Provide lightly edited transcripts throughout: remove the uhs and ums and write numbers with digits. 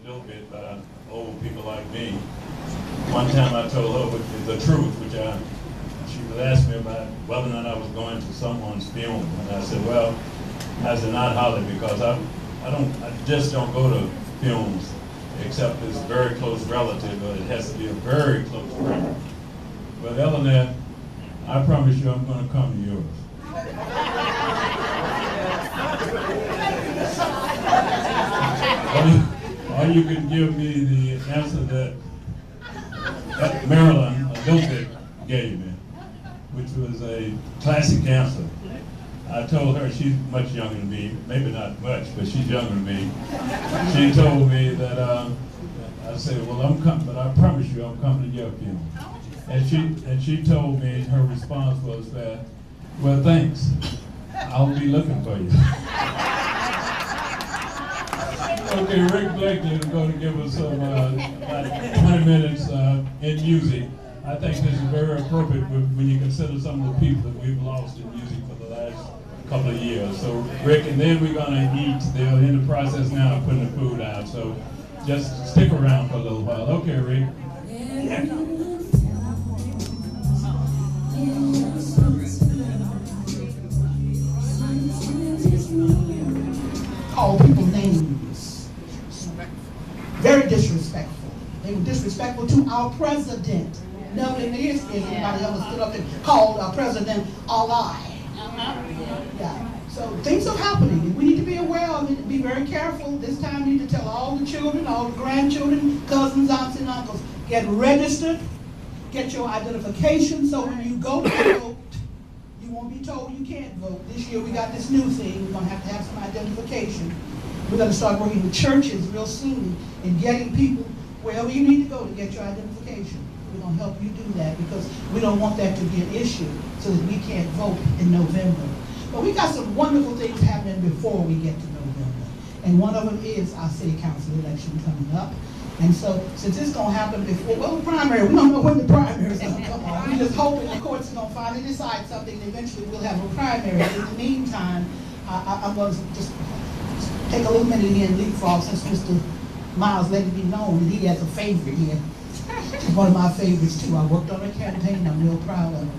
little bit by old people like me. One time I told her the truth, she was asking me about whether or not I was going to someone's funeral, and I said, well, I said not hardly, because I just don't go to funerals except it's a very close relative, but it has to be a very close friend. But Eleanor, I promise you I'm going to come to yours. Or you can give me the answer that Marilyn, a little bit, gave me, which was a classic answer. I told her, she's much younger than me, maybe not much, but she's younger than me. She told me that, I said, well, I'm coming, but I promise you I'm coming to your funeral. And she told me, her response was that, well, thanks, I'll be looking for you. Okay, Rick Blakely is going to give us some about 20 minutes in music. I think this is very appropriate when you consider some of the people that we've lost in music for the last couple of years. So Rick, and then we're going to eat. They're in the process now of putting the food out. So just stick around for a little while. Okay, Rick. Call people names. Very disrespectful. They were disrespectful to our president. Never in the history has anybody ever stood up and called our president a lie. Yeah. So things are happening, and we need to be aware of it, be very careful. This time we need to tell all the children, all the grandchildren, cousins, aunts, and uncles, get registered, get your identification, so when you go to vote, you won't be told you can't vote. This year we got this new thing. We're going to have some identification. We're going to start working with churches real soon and getting people wherever you need to go to get your identification. We're going to help you do that because we don't want that to be an issue so that we can't vote in November. But we got some wonderful things happening before we get to November. And one of them is our city council election coming up. And so, since it's going to happen before, well, the primary, we don't know when the primary is going to come on. We're just hoping the courts are going to finally decide something, and eventually we'll have a primary. In the meantime, I'm going to just take a little minute here and leapfrog, since Mr. Miles let it be known that he has a favorite here. One of my favorites, too. I worked on a campaign, I'm real proud of it.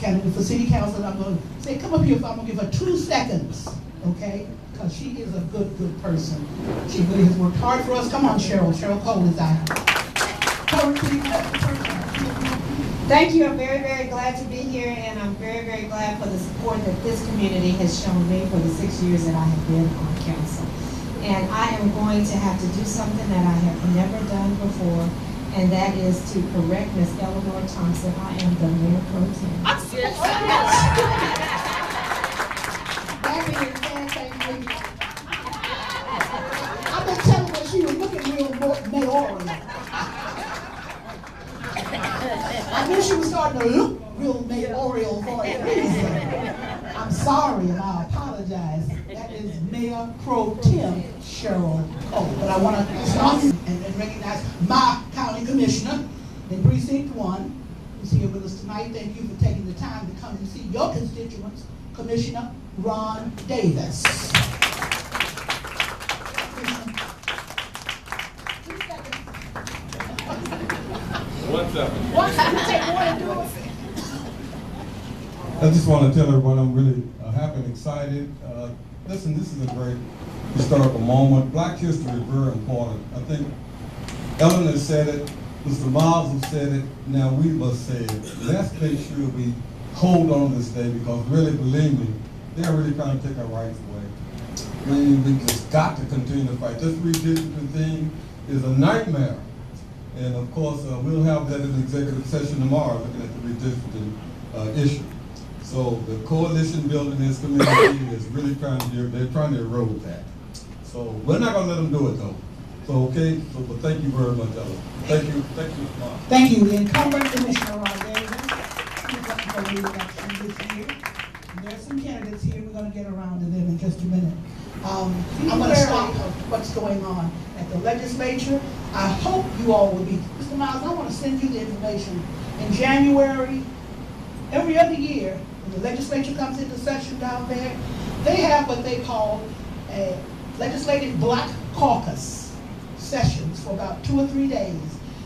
Candidate for city council, I'm going to say, come up here, I'm going to give her 2 seconds, okay? Because she is a good person. She really has worked hard for us. Come on, Cheryl. Cheryl Cole is our current city council person. Thank you. I'm very, very glad to be here, and I'm very, very glad for the support that this community has shown me for the 6 years that I have been on council. And I am going to have to do something that I have never done before, and that is to correct Miss Eleanor Thompson. I am the mayor pro tem. I've been telling her she was looking real mayoral. I knew she was starting to look real mayoral for a reason. I'm sorry and I apologize. That is Mayor Pro Tem Cheryl Cole. But I want to stop and recognize my county commissioner in Precinct 1 who's here with us tonight. Thank you for taking the time to come and see your constituents, Commissioner Ron Davis. What's up? I just want to tell everyone I'm really happy and excited. Listen, this is a great historical moment. Black history is very important. I think Eleanor said it, Mr. Miles has said it, now we must say it. Let's make sure we hold on to this day because really, believe me, they're really trying to take our rights away. I mean, we just got to continue to fight. This redistricting thing is a nightmare. And of course, we'll have that in executive session tomorrow, looking at the redistricting issue. So the coalition building this community is really trying to erode that. So we're not going to let them do it though. So okay, but thank you very much, Ella. Thank you, Mark. Thank you. The incumbent Commissioner Ron Davis is running for re-election this year. And there are some candidates here. We're going to get around to them in just a minute. I'm going to stop what's going on at the legislature. I hope you all will be. Mr. Miles, I want to send you the information. In January, every other year, when the legislature comes into session down there, they have what they call a legislative black caucus. sessions for about 2 or 3 days.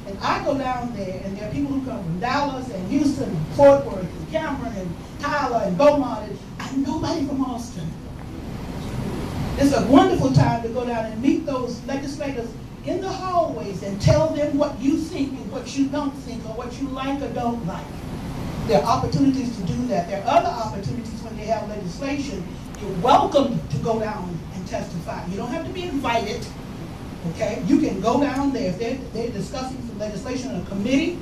And I go down there, and there are people who come from Dallas and Houston and Fort Worth and Cameron and Tyler and Beaumont, and nobody from Austin. It's a wonderful time to go down and meet those legislators in the hallways and tell them what you think and what you don't think, or what you like or don't like. There are opportunities to do that. There are other opportunities when they have legislation. You're welcome to go down and testify. You don't have to be invited, okay? You can go down there. If they're discussing some legislation in a committee,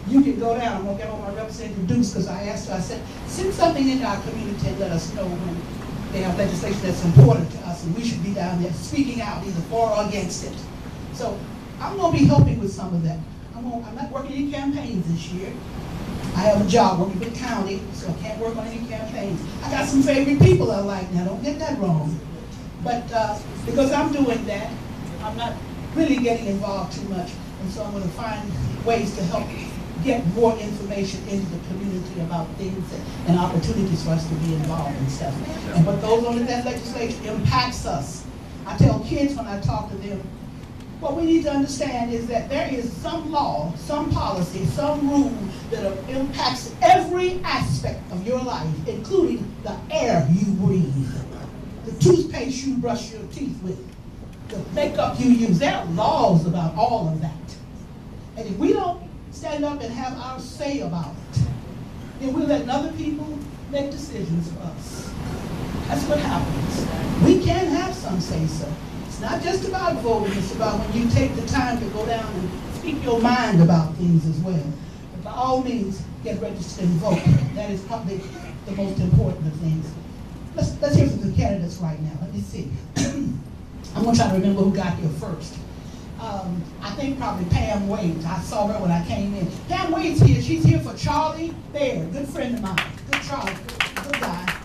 you can go down. I'm gonna get on my representative Dukes, because I asked her, I said, send something into our community and let us know when they have legislation that's important to us, and we should be down there speaking out either for or against it. So I'm gonna be helping with some of that. I'm not working any campaigns this year. I have a job working with the county, so I can't work on any campaigns. I got some favorite people I like now, don't get that wrong. But because I'm doing that, I'm not really getting involved too much, and so I'm gonna find ways to help get more information into the community about things and opportunities for us to be involved in stuff. And what goes on in that legislation impacts us. I tell kids when I talk to them, what we need to understand is that there is some law, some policy, some rule that impacts every aspect of your life, including the air you breathe, the toothpaste you brush your teeth with, the makeup you use. There are laws about all of that. And if we don't stand up and have our say about it, then we're letting other people make decisions for us. That's what happens. We can have some say so. It's not just about voting, it's about when you take the time to go down and speak your mind about things as well. But by all means, get registered and vote. That is probably the most important of things. Let's hear from the candidates right now. Let me see. I'm gonna try to remember who got here first. I think probably Pam Wade. I saw her when I came in. Pam Wade's here. She's here for Charlie Baird, good friend of mine. Good Charlie, good guy.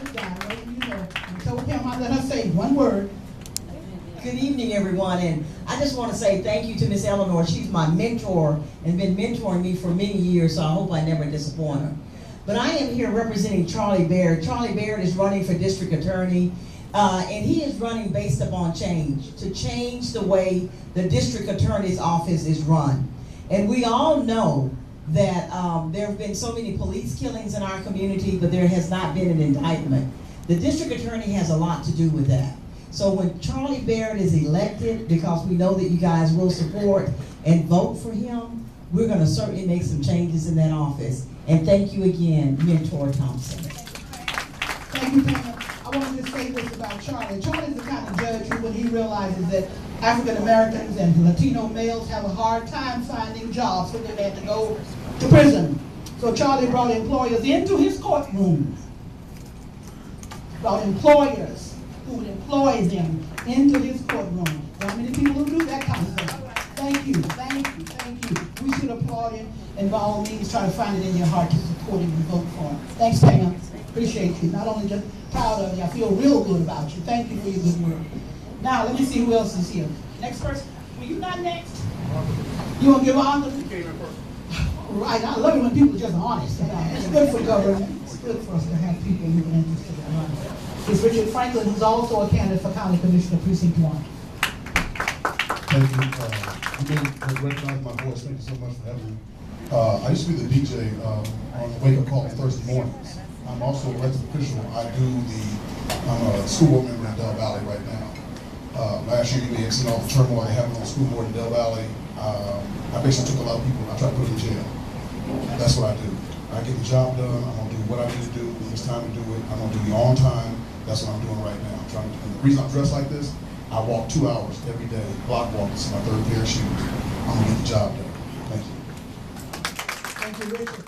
Good guy, right? You know. I told Pam I let her say one word. Good evening, everyone, and I just want to say thank you to Miss Eleanor. She's my mentor and been mentoring me for many years, so I hope I never disappoint her. But I am here representing Charlie Baird. Charlie Baird is running for district attorney, and he is running based upon change, to change the way the district attorney's office is run. And we all know that there have been so many police killings in our community, but there has not been an indictment. The district attorney has a lot to do with that. So when Charlie Baird is elected, because we know that you guys will support and vote for him, we're going to certainly make some changes in that office. And thank you again, Mentor Thompson. Thank you, Pam. I want to just say this about Charlie. Charlie's the kind of judge who, when he realizes that African Americans and Latino males have a hard time finding jobs, so they had to go to prison. So Charlie brought employers into his courtroom. Brought employers who would employ them into his courtroom. There are many people who do that kind of thing. Thank you, thank you, thank you. We should applaud him, and by all means try to find it in your heart to support him and vote for him. Thanks, Pam. Appreciate you. Not only just proud of you, I feel real good about you. Thank you for your good work. Now, let me see who else is here. Next person. Well, you not next. You want to give honor? Right, I love it when people are just honest. It's good for government. It's good for us to have people who are interested in honest. It's Richard Franklin, who's also a candidate for County Commissioner, Precinct 1. Thank you. You may recognize my voice. Thank you so much for having me. I used to be the DJ on the Wake Up Call Thursday mornings. I'm also an elected official. I'm a school board member in Del Valley right now. Last year, you may have seen all the turmoil I have on the school board in Del Valley. I basically took a lot of people and I tried to put them in jail. That's what I do. I get the job done. I'm going to do what I need to do when it's time to do it. I'm going to do it on time. That's what I'm doing right now. I'm trying to, and the reason I'm dressed like this, I walk 2 hours every day, block walk. This is my 3rd pair of shoes. I'm going to get the job done. Thank you. Thank you, Richard.